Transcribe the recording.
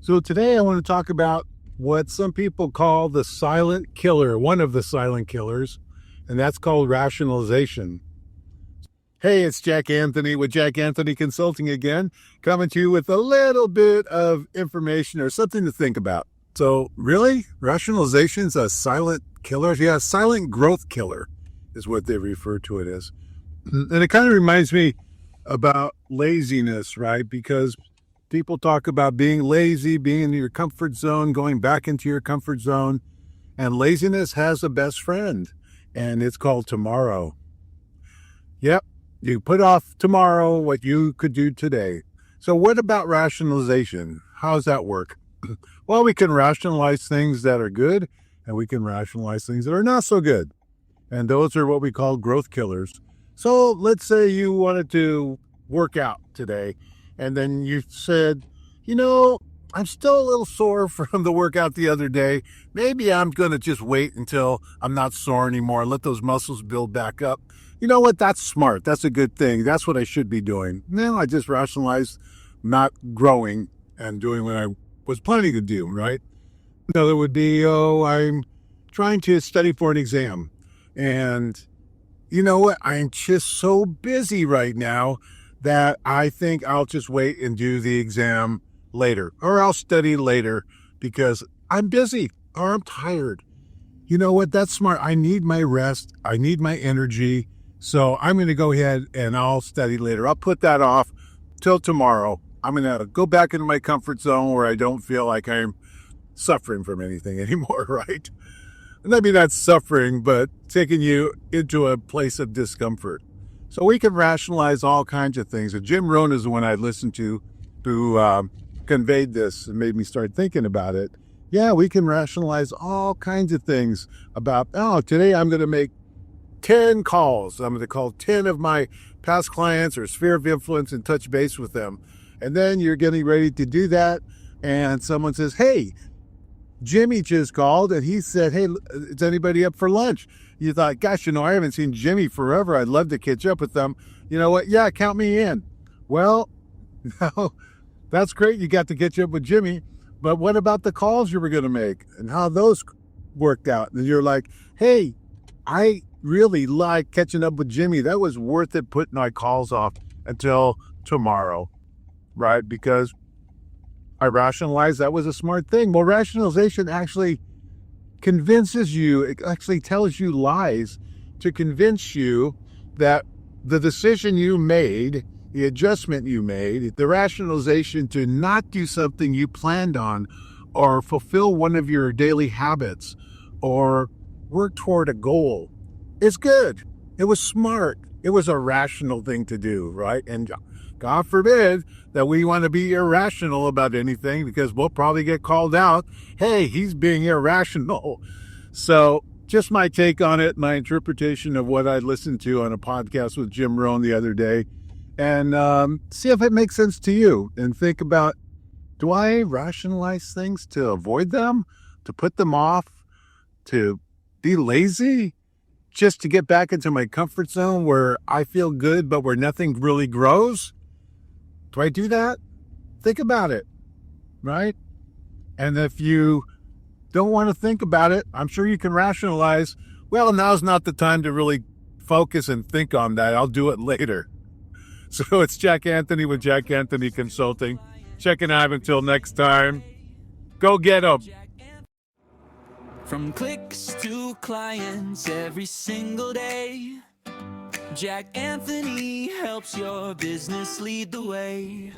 So today I want to talk about what some people call the silent killer, one of the silent killers, and that's called rationalization. Hey, it's Jack Anthony with Jack Anthony Consulting again, coming to you with a little bit of information or something to think about. So really, rationalization's a silent killer? Yeah, silent growth killer is what they refer to it as. And it kind of reminds me about laziness, right? Because people talk about being lazy, being in your comfort zone, going back into your comfort zone. And laziness has a best friend, and it's called tomorrow. Yep, you put off tomorrow what you could do today. So, what about rationalization? How does that work? Well, we can rationalize things that are good, and we can rationalize things that are not so good. And those are what we call growth killers. So, let's say you wanted to work out today, and then you said, I'm still a little sore from the workout the other day. Maybe I'm going to just wait until I'm not sore anymore and let those muscles build back up. You know what? That's smart. That's a good thing. That's what I should be doing. Now I just rationalized not growing and doing what I was planning to do, right? Another would be, I'm trying to study for an exam. And you know what? I'm just so busy right now that I think I'll just wait and do the exam later, or I'll study later because I'm busy or I'm tired. You know what? That's smart. I need my rest. I need my energy. So I'm going to go ahead and I'll study later. I'll put that off till tomorrow. I'm going to go back into my comfort zone where I don't feel like I'm suffering from anything anymore, right? And maybe not suffering, but taking you into a place of discomfort. So we can rationalize all kinds of things. And Jim Rohn is the one I listened to who conveyed this and made me start thinking about it. Yeah, we can rationalize all kinds of things about, today I'm going to make 10 calls. I'm going to call 10 of my past clients or sphere of influence and touch base with them. And then you're getting ready to do that. And someone says, hey, Jimmy just called and he said, hey, is anybody up for lunch? You thought, gosh, I haven't seen Jimmy forever. I'd love to catch up with them. You know what? Yeah, count me in. Well, no, that's great. You got to catch up with Jimmy. But what about the calls you were going to make and how those worked out? And you're like, hey, I really like catching up with Jimmy. That was worth it putting my calls off until tomorrow, right? Because I rationalized that was a smart thing. Well, rationalization actually convinces you, it actually tells you lies to convince you that the decision you made, the adjustment you made, the rationalization to not do something you planned on or fulfill one of your daily habits or work toward a goal is good. It was smart. It was a rational thing to do, right? And God forbid that we want to be irrational about anything because we'll probably get called out. Hey, he's being irrational. So just my take on it, my interpretation of what I listened to on a podcast with Jim Rohn the other day, and see if it makes sense to you. And think about, do I rationalize things to avoid them, to put them off, to be lazy, just to get back into my comfort zone where I feel good but where nothing really grows? Do I do that? Think about it, right? And if you don't want to think about it, I'm sure you can rationalize, well, now's not the time to really focus and think on that. I'll do it later. So it's Jack Anthony with Jack Anthony Consulting. Checking out until next time. Go get 'em. From clicks to clients every single day, Jack Anthony helps your business lead the way.